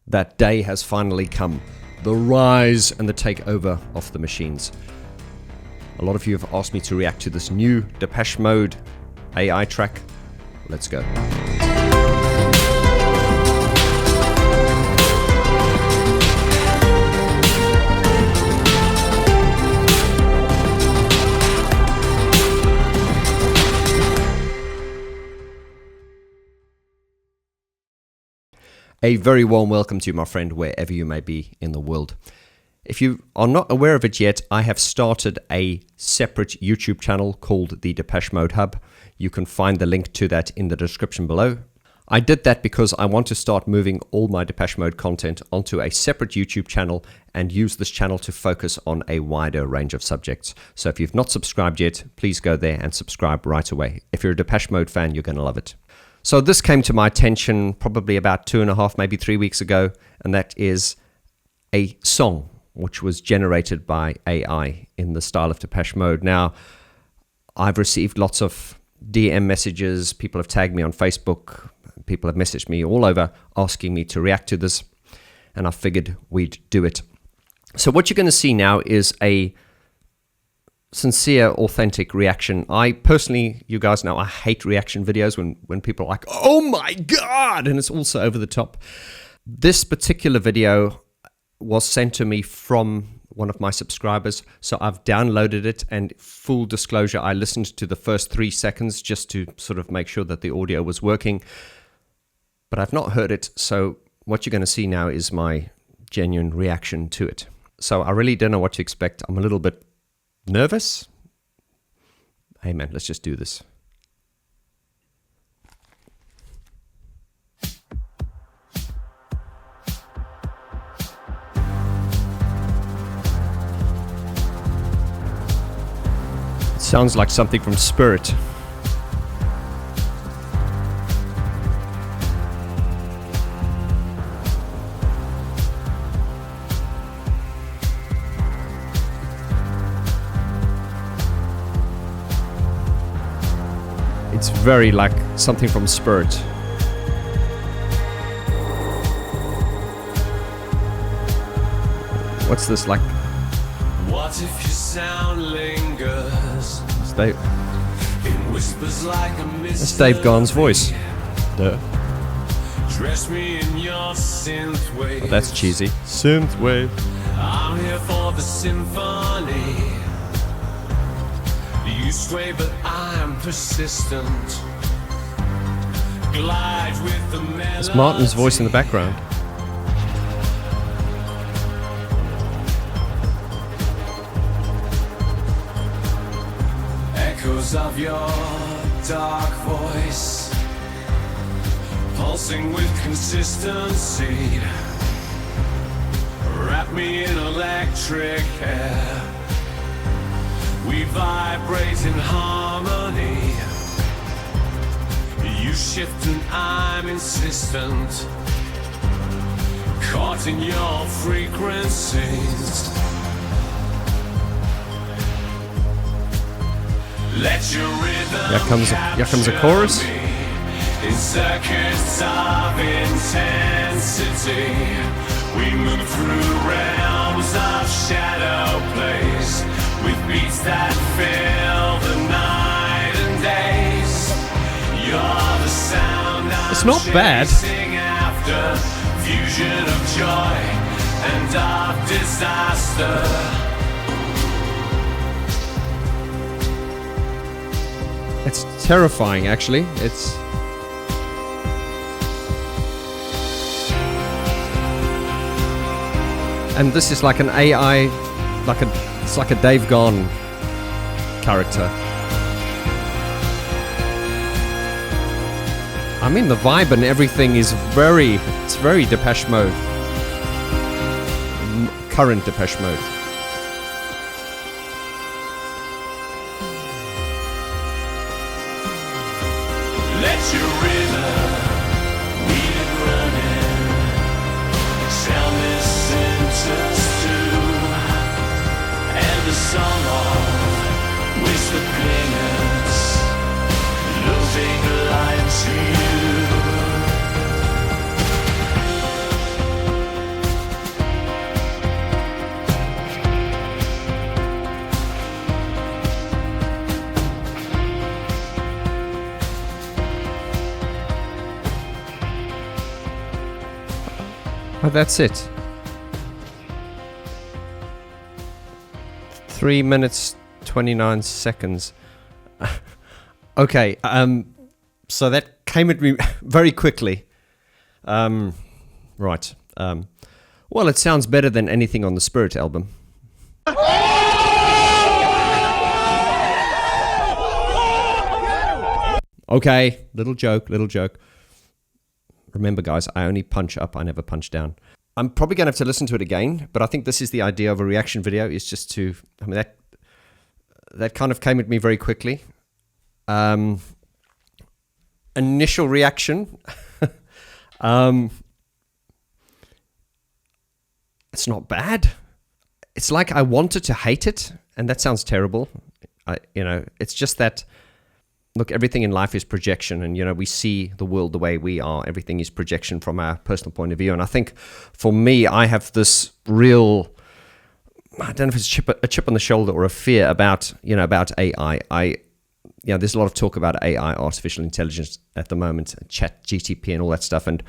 That day has finally come. The rise and the takeover of the machines. A lot of you have asked me to react to this new Depeche Mode AI track. Let's go. A very warm welcome to you, my friend, wherever you may be in the world. If you are not aware of it yet, I have started a separate YouTube channel called the Depeche Mode Hub. You can find the link to that in the description below. I did that because I want to start moving all my Depeche Mode content onto a separate YouTube channel and use this channel to focus on a wider range of subjects. So if you've not subscribed yet, please go there and subscribe right away. If you're a Depeche Mode fan, you're going to love it. So this came to my attention probably about 2.5, maybe 3 weeks ago, and that is a song which was generated by AI in the style of Depeche Mode. Now, I've received lots of DM messages, people have tagged me on Facebook, people have messaged me all over asking me to react to this, and I figured we'd do it. So what you're going to see now is a sincere, authentic reaction. I personally, you guys know, I hate reaction videos when people are like, oh my God, and it's also over the top. This particular video was sent to me from one of my subscribers, so I've downloaded it, and full disclosure, I listened to the first 3 seconds just to sort of make sure that the audio was working, but I've not heard it, so what you're going to see now is my genuine reaction to it. So I really don't know what to expect. I'm a little bit nervous? Hey man, let's just do this. It sounds like something from Spirit. It's very like something from Spirit. What's this like? What if your sound lingers? Dave. It whispers like a mystery. That's Dave Gahan's voice. Duh. Dress me in your synth wave. Oh, that's cheesy. Synth wave. I'm here for the symphony. You sway, but I'm persistent. Glide with the melody. It's Martin's voice in the background. Echoes of your dark voice, pulsing with consistency. Wrap me in electric hair. We vibrate in harmony. You shift and I'm insistent, caught in your frequencies. Let your rhythm Here comes a chorus. in circuits of intensity. We move through realms of shadow plays, with beats that fill the night and days. You're the sound It's not bad. after fusion of joy and of disaster. It's terrifying, actually. It's and this is like an AI, it's like a Dave Gahan character. I mean, the vibe and everything is it's very Depeche Mode. Current Depeche Mode. Let your rhythm weave it running. Sound this sentence too, and the song of whisper payments, losing light to you. Oh, that's it. 3 minutes, 29 seconds. Okay, so that came at me very quickly. Right. Well, it sounds better than anything on the Spirit album. Okay, little joke. Remember, guys, I only punch up, I never punch down. I'm probably going to have to listen to it again, but I think this is the idea of a reaction video, is just to, I mean, that kind of came at me very quickly. Initial reaction, it's not bad. It's like I wanted to hate it, and that sounds terrible. It's just that, look, everything in life is projection, and, we see the world the way we are. Everything is projection from our personal point of view. And I think for me, I have this real, I don't know if it's a chip on the shoulder or a fear about AI. There's a lot of talk about AI, artificial intelligence at the moment, chat GTP and all that stuff. And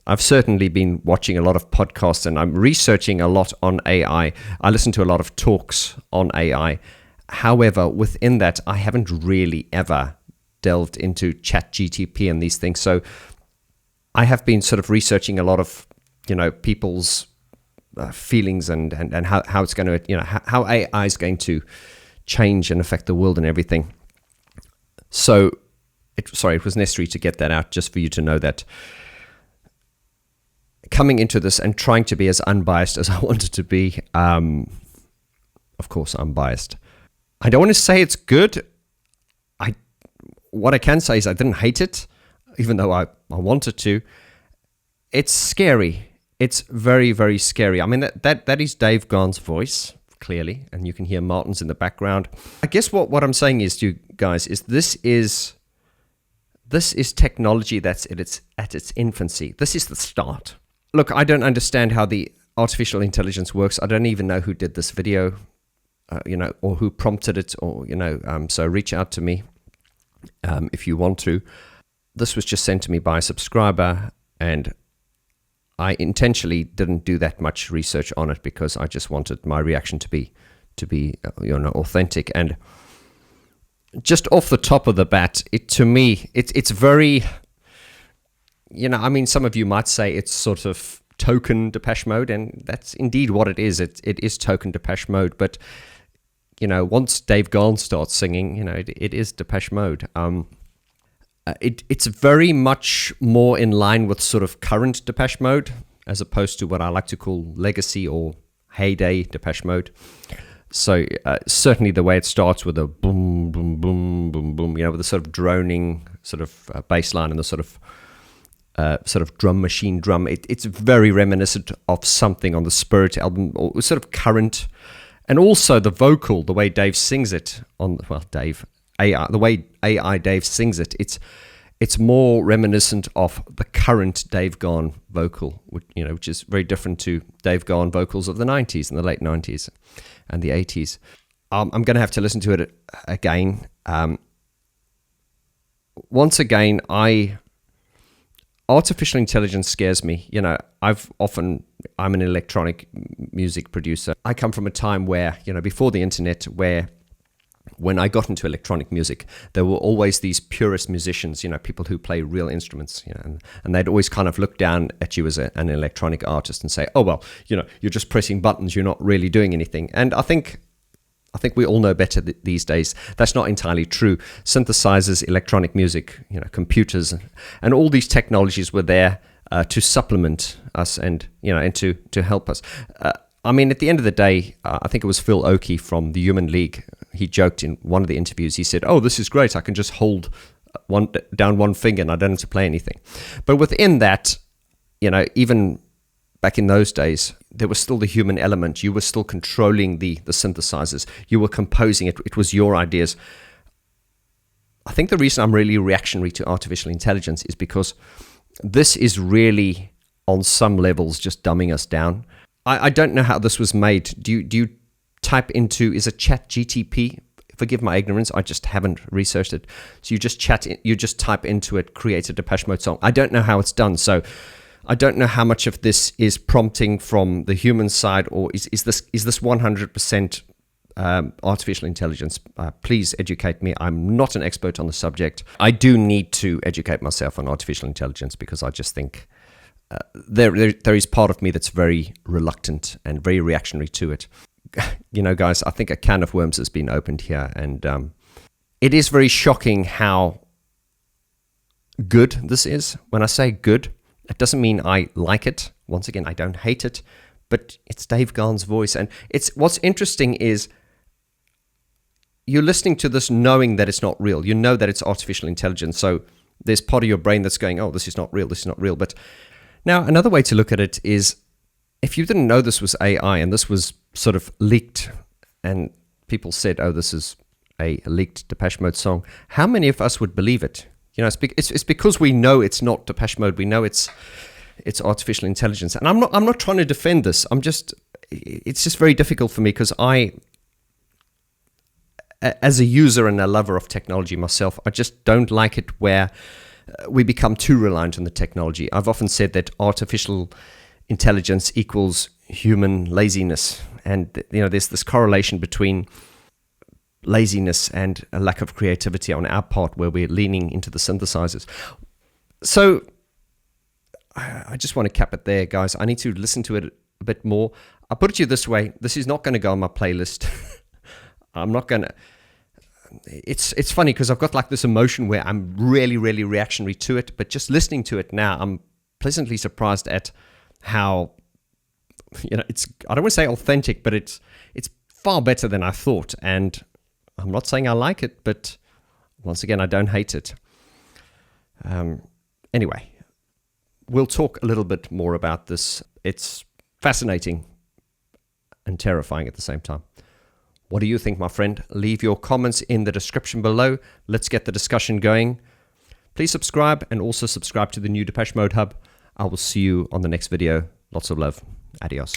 I've certainly been watching a lot of podcasts, and I'm researching a lot on AI. I listen to a lot of talks on AI. However, within that, I haven't really ever delved into chat GTP and these things. So I have been sort of researching a lot of, people's feelings and how it's going to, how AI is going to change and affect the world and everything. So, it was necessary to get that out just for you to know that coming into this and trying to be as unbiased as I wanted to be, of course, I'm biased. I don't want to say it's good. What I can say is I didn't hate it, even though I wanted to. It's scary. It's very, very scary. I mean, that is Dave Gahn's voice, clearly, and you can hear Martin's in the background. I guess what I'm saying is to you guys is this is technology that's at its infancy. This is the start. Look, I don't understand how the artificial intelligence works. I don't even know who did this video, or who prompted it, or, so reach out to me if you want to. This was just sent to me by a subscriber, and I intentionally didn't do that much research on it because I just wanted my reaction to be authentic. And just off the top of the bat, to me, it's very, some of you might say it's sort of token Depeche Mode, and that's indeed what it is. It is token Depeche Mode, but once Dave Gahan starts singing, it is Depeche Mode. It's very much more in line with sort of current Depeche Mode, as opposed to what I like to call legacy or heyday Depeche Mode. So certainly the way it starts with a boom, boom, boom, boom, boom, with the sort of droning sort of bass line and the sort of drum machine drum. It's very reminiscent of something on the Spirit album, or sort of current. And also the vocal, the way Dave sings it the way AI Dave sings it, it's more reminiscent of the current Dave Gahan vocal, which is very different to Dave Gahan vocals of the 90s and the late 90s and the 80s. I'm going to have to listen to it again. Once again, artificial intelligence scares me. I'm an electronic music producer. I come from a time where, before the internet, where when I got into electronic music, there were always these purist musicians, people who play real instruments, and they'd always kind of look down at you as an electronic artist and say, oh, well, you're just pressing buttons, you're not really doing anything. And I think we all know better these days. That's not entirely true. Synthesizers, electronic music, computers, and all these technologies were there to supplement us and to help us. At the end of the day, I think it was Phil Oakey from the Human League. He joked in one of the interviews. He said, "Oh, this is great. I can just hold down one finger and I don't have to play anything." But within that, even back in those days, there was still the human element. You were still controlling the synthesizers. You were composing it. It was your ideas. I think the reason I'm really reactionary to artificial intelligence is because this is really, on some levels, just dumbing us down. I don't know how this was made. Do you type into, is it chat GTP? Forgive my ignorance, I just haven't researched it. So you just type into it, create a Depeche Mode song. I don't know how it's done. So I don't know how much of this is prompting from the human side, or is this 100% artificial intelligence. Please educate me. I'm not an expert on the subject. I do need to educate myself on artificial intelligence because I just think there is part of me that's very reluctant and very reactionary to it. You know, guys, I think a can of worms has been opened here, and it is very shocking how good this is. When I say good, it doesn't mean I like it. Once again, I don't hate it, but it's Dave Gahan's voice, and what's interesting is you're listening to this knowing that it's not real. You know that it's artificial intelligence. So there's part of your brain that's going, oh, this is not real. This is not real. But now another way to look at it is if you didn't know this was AI and this was sort of leaked and people said, oh, this is a leaked Depeche Mode song, how many of us would believe it? You know, it's because we know it's not Depeche Mode. We know it's artificial intelligence. And I'm not trying to defend this. It's just very difficult for me because as a user and a lover of technology myself, I just don't like it where we become too reliant on the technology. I've often said that artificial intelligence equals human laziness. And, you know, there's this correlation between laziness and a lack of creativity on our part where we're leaning into the synthesizers. So I just want to cap it there, guys. I need to listen to it a bit more. I'll put it to you this way. This is not going to go on my playlist. I'm not going to... It's funny because I've got like this emotion where I'm really, really reactionary to it, but just listening to it now, I'm pleasantly surprised at how, you know, I don't want to say authentic, but it's far better than I thought. And I'm not saying I like it, but once again, I don't hate it. Anyway, we'll talk a little bit more about this. It's fascinating and terrifying at the same time. What do you think, my friend? Leave your comments in the description below. Let's get the discussion going. Please subscribe and also subscribe to the new Depeche Mode Hub. I will see you on the next video. Lots of love. Adios.